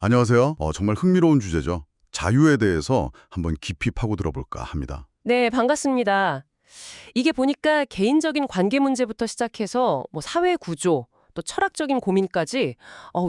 안녕하세요. 정말 흥미로운 주제죠. 자유에 대해서 한번 깊이 파고들어 볼까 합니다. 네, 반갑습니다. 이게 보니까 개인적인 관계 문제부터 시작해서 뭐 사회 구조, 또 철학적인 고민까지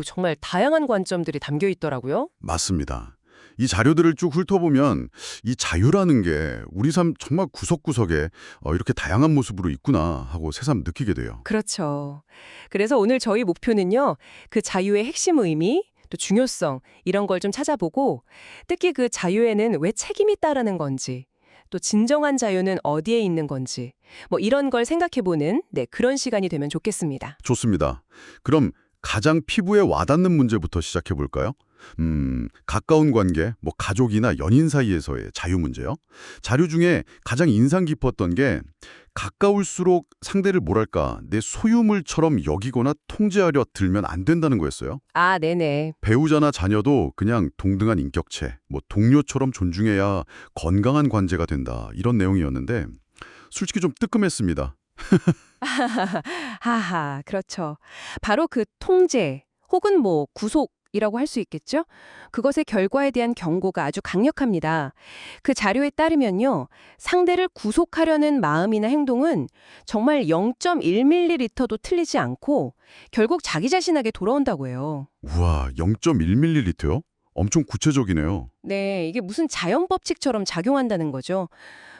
정말 다양한 관점들이 담겨 있더라고요. 맞습니다. 이 자료들을 쭉 훑어보면 이 자유라는 게 우리 삶 정말 구석구석에 이렇게 다양한 모습으로 있구나 하고 새삼 느끼게 돼요. 그렇죠. 그래서 오늘 저희 목표는요. 그 자유의 핵심 의미, 또 중요성 이런 걸 좀 찾아보고 특히 그 자유에는 왜 책임이 따르는 건지 또 진정한 자유는 어디에 있는 건지 뭐 이런 걸 생각해보는 그런 시간이 되면 좋겠습니다. 좋습니다. 그럼 가장 피부에 와닿는 문제부터 시작해 볼까요? 가까운 관계, 뭐 가족이나 연인 사이에서의 자유 문제요. 자료 중에 가장 인상 깊었던 게 가까울수록 상대를 뭐랄까 내 소유물처럼 여기거나 통제하려 들면 안 된다는 거였어요. 아, 네네. 배우자나 자녀도 그냥 동등한 인격체, 뭐 동료처럼 존중해야 건강한 관계가 된다. 이런 내용이었는데 솔직히 좀 뜨끔했습니다. 하하, 그렇죠. 바로 그 통제 혹은 뭐 구속이라고 할 수 있겠죠? 그것의 결과에 대한 경고가 아주 강력합니다. 그 자료에 따르면요. 상대를 구속하려는 마음이나 행동은 정말 0.1ml도 틀리지 않고 결국 자기 자신에게 돌아온다고 해요. 우와, 0.1ml요? 엄청 구체적이네요. 네, 이게 무슨 자연 법칙처럼 작용한다는 거죠.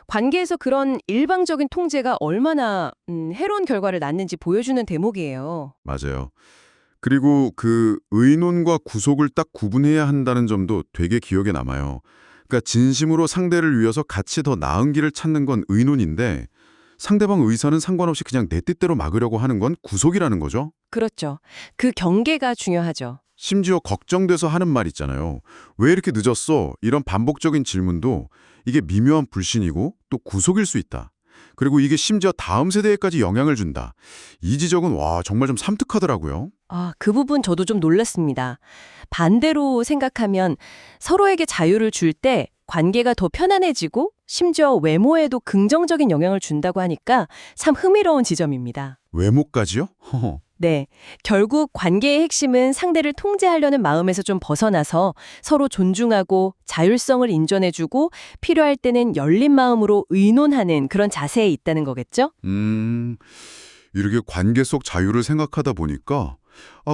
관계에서 그런 일방적인 통제가 얼마나 해로운 결과를 낳는지 보여주는 대목이에요. 맞아요. 그리고 그 의논과 구속을 딱 구분해야 한다는 점도 되게 기억에 남아요. 그러니까 진심으로 상대를 위해서 같이 더 나은 길을 찾는 건 의논인데 상대방 의사는 상관없이 그냥 내 뜻대로 막으려고 하는 건 구속이라는 거죠. 그렇죠. 그 경계가 중요하죠. 심지어 걱정돼서 하는 말 있잖아요. 왜 이렇게 늦었어? 이런 반복적인 질문도 이게 미묘한 불신이고 또 구속일 수 있다. 그리고 이게 심지어 다음 세대에까지 영향을 준다. 이 지적은 와 정말 좀 삼특하더라고요. 아, 그 부분 저도 좀 놀랐습니다. 반대로 생각하면 서로에게 자유를 줄 때 관계가 더 편안해지고 심지어 외모에도 긍정적인 영향을 준다고 하니까 참 흥미로운 지점입니다. 외모까지요? 허허. 네. 결국 관계의 핵심은 상대를 통제하려는 마음에서 좀 벗어나서 서로 존중하고 자율성을 인정해주고 필요할 때는 열린 마음으로 의논하는 그런 자세에 있다는 거겠죠? 이렇게 관계 속 자유를 생각하다 보니까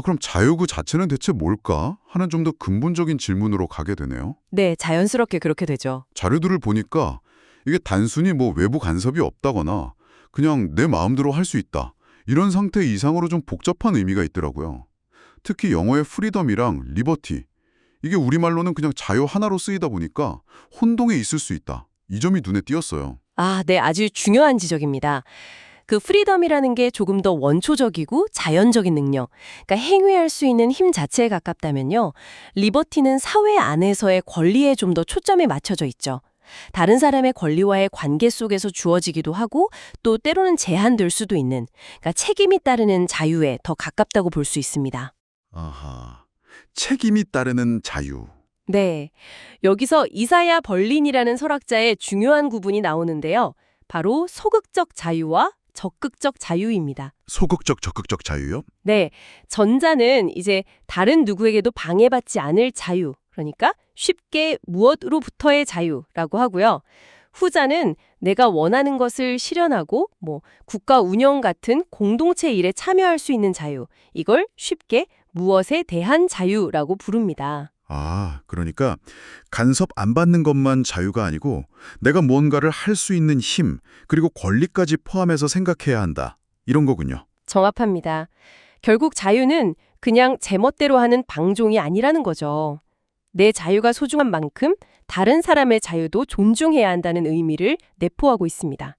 그럼 자유 그 자체는 대체 뭘까? 하는 좀 더 근본적인 질문으로 가게 되네요. 네, 자연스럽게 그렇게 되죠. 자료들을 보니까 이게 단순히 뭐 외부 간섭이 없다거나 그냥 내 마음대로 할 수 있다. 이런 상태 이상으로 좀 복잡한 의미가 있더라고요. 특히 영어의 프리덤이랑 리버티. 이게 우리말로는 그냥 자유 하나로 쓰이다 보니까 혼동에 있을 수 있다. 이 점이 눈에 띄었어요. 아, 네, 아주 중요한 지적입니다. 그 프리덤이라는 게 조금 더 원초적이고 자연적인 능력, 그러니까 행위할 수 있는 힘 자체에 가깝다면요. 리버티는 사회 안에서의 권리에 좀 더 초점이 맞춰져 있죠. 다른 사람의 권리와의 관계 속에서 주어지기도 하고 또 때로는 제한될 수도 있는 그러니까 책임이 따르는 자유에 더 가깝다고 볼 수 있습니다. 아하. 책임이 따르는 자유. 네. 여기서 이사야 벌린이라는 설학자의 중요한 구분이 나오는데요. 바로 소극적 자유와 적극적 자유입니다. 소극적, 적극적 자유요? 네. 전자는 이제 다른 누구에게도 방해받지 않을 자유. 그러니까 쉽게 무엇으로부터의 자유라고 하고요. 후자는 내가 원하는 것을 실현하고 뭐 국가 운영 같은 공동체 일에 참여할 수 있는 자유. 이걸 쉽게 무엇에 대한 자유라고 부릅니다. 그러니까 간섭 안 받는 것만 자유가 아니고 내가 뭔가를 할 수 있는 힘, 그리고 권리까지 포함해서 생각해야 한다. 이런 거군요. 정확합니다. 결국 자유는 그냥 제멋대로 하는 방종이 아니라는 거죠. 내 자유가 소중한 만큼 다른 사람의 자유도 존중해야 한다는 의미를 내포하고 있습니다.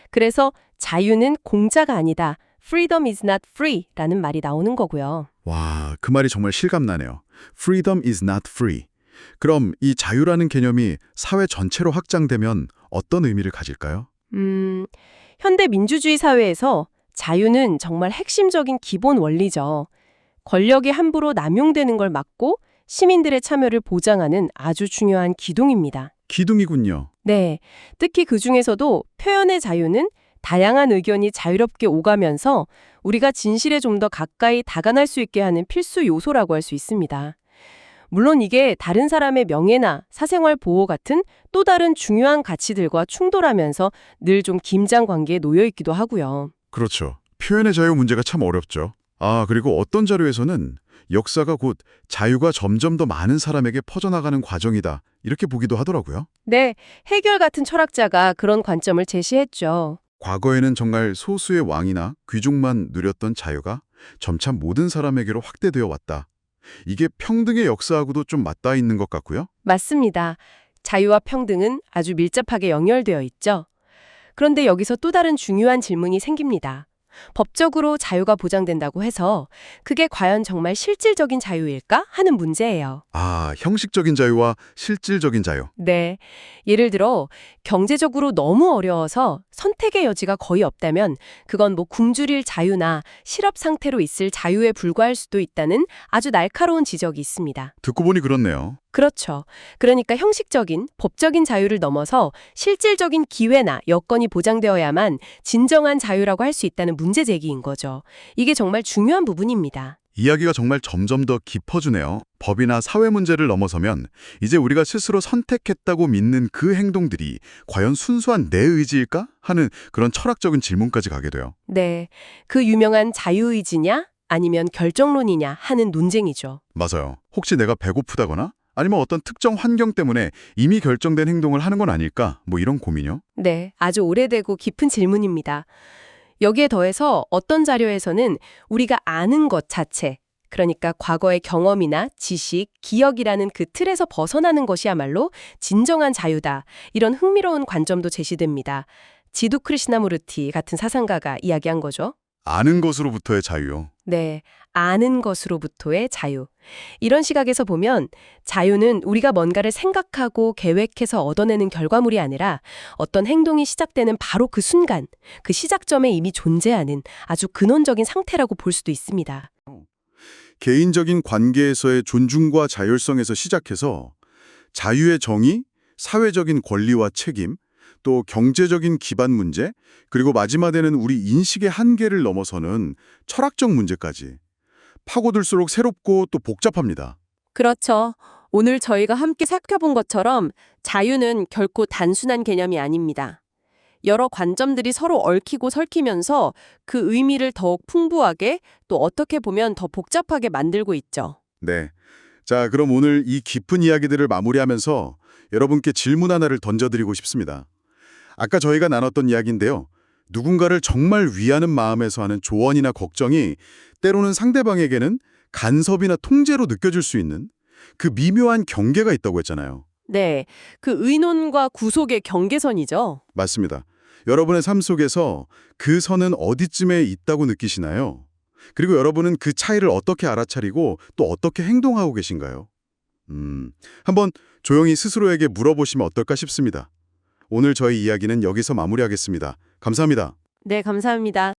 그래서 자유는 공짜가 아니다. Freedom is not free 라는 말이 나오는 거고요. 와, 그 말이 정말 실감나네요. Freedom is not free. 그럼 이 자유라는 개념이 사회 전체로 확장되면 어떤 의미를 가질까요? 현대 민주주의 사회에서 자유는 정말 핵심적인 기본 원리죠. 권력이 함부로 남용되는 걸 막고 시민들의 참여를 보장하는 아주 중요한 기둥입니다. 기둥이군요. 네, 특히 그중에서도 표현의 자유는 다양한 의견이 자유롭게 오가면서 우리가 진실에 좀 더 가까이 다가갈 수 있게 하는 필수 요소라고 할 수 있습니다. 물론 이게 다른 사람의 명예나 사생활 보호 같은 또 다른 중요한 가치들과 충돌하면서 늘 좀 긴장 관계에 놓여 있기도 하고요. 그렇죠. 표현의 자유 문제가 참 어렵죠. 그리고 어떤 자료에서는 역사가 곧 자유가 점점 더 많은 사람에게 퍼져나가는 과정이다. 이렇게 보기도 하더라고요. 네, 해결 같은 철학자가 그런 관점을 제시했죠. 과거에는 정말 소수의 왕이나 귀족만 누렸던 자유가 점차 모든 사람에게로 확대되어 왔다. 이게 평등의 역사하고도 좀 맞닿아 있는 것 같고요. 맞습니다. 자유와 평등은 아주 밀접하게 연결되어 있죠. 그런데 여기서 또 다른 중요한 질문이 생깁니다. 법적으로 자유가 보장된다고 해서 그게 과연 정말 실질적인 자유일까 하는 문제예요. 형식적인 자유와 실질적인 자유. 네. 예를 들어 경제적으로 너무 어려워서 선택의 여지가 거의 없다면 그건 뭐 굶주릴 자유나 실업 상태로 있을 자유에 불과할 수도 있다는 아주 날카로운 지적이 있습니다. 듣고 보니 그렇네요. 그렇죠. 그러니까 형식적인, 법적인 자유를 넘어서 실질적인 기회나 여건이 보장되어야만 진정한 자유라고 할 수 있다는 문제 제기인 거죠. 이게 정말 중요한 부분입니다. 이야기가 정말 점점 더 깊어지네요. 법이나 사회 문제를 넘어서면 이제 우리가 스스로 선택했다고 믿는 그 행동들이 과연 순수한 내 의지일까? 하는 그런 철학적인 질문까지 가게 돼요. 네. 그 유명한 자유의지냐 아니면 결정론이냐 하는 논쟁이죠. 맞아요. 혹시 내가 배고프다거나 아니면 어떤 특정 환경 때문에 이미 결정된 행동을 하는 건 아닐까? 뭐 이런 고민이요. 네. 아주 오래되고 깊은 질문입니다. 여기에 더해서 어떤 자료에서는 우리가 아는 것 자체, 그러니까 과거의 경험이나 지식, 기억이라는 그 틀에서 벗어나는 것이야말로 진정한 자유다. 이런 흥미로운 관점도 제시됩니다. 지두 크리시나무르티 같은 사상가가 이야기한 거죠. 아는 것으로부터의 자유요. 네, 아는 것으로부터의 자유. 이런 시각에서 보면 자유는 우리가 뭔가를 생각하고 계획해서 얻어내는 결과물이 아니라 어떤 행동이 시작되는 바로 그 순간, 그 시작점에 이미 존재하는 아주 근원적인 상태라고 볼 수도 있습니다. 개인적인 관계에서의 존중과 자율성에서 시작해서 자유의 정의, 사회적인 권리와 책임, 또 경제적인 기반 문제, 그리고 마지막에는 우리 인식의 한계를 넘어서는 철학적 문제까지 파고들수록 새롭고 또 복잡합니다. 그렇죠. 오늘 저희가 함께 살펴본 것처럼 자유는 결코 단순한 개념이 아닙니다. 여러 관점들이 서로 얽히고 설키면서 그 의미를 더욱 풍부하게 또 어떻게 보면 더 복잡하게 만들고 있죠. 네. 자, 그럼 오늘 이 깊은 이야기들을 마무리하면서 여러분께 질문 하나를 던져드리고 싶습니다. 아까 저희가 나눴던 이야기인데요. 누군가를 정말 위하는 마음에서 하는 조언이나 걱정이 때로는 상대방에게는 간섭이나 통제로 느껴질 수 있는 그 미묘한 경계가 있다고 했잖아요. 네, 그 의논과 구속의 경계선이죠. 맞습니다. 여러분의 삶 속에서 그 선은 어디쯤에 있다고 느끼시나요? 그리고 여러분은 그 차이를 어떻게 알아차리고 또 어떻게 행동하고 계신가요? 한번 조용히 스스로에게 물어보시면 어떨까 싶습니다. 오늘 저희 이야기는 여기서 마무리하겠습니다. 감사합니다. 네, 감사합니다.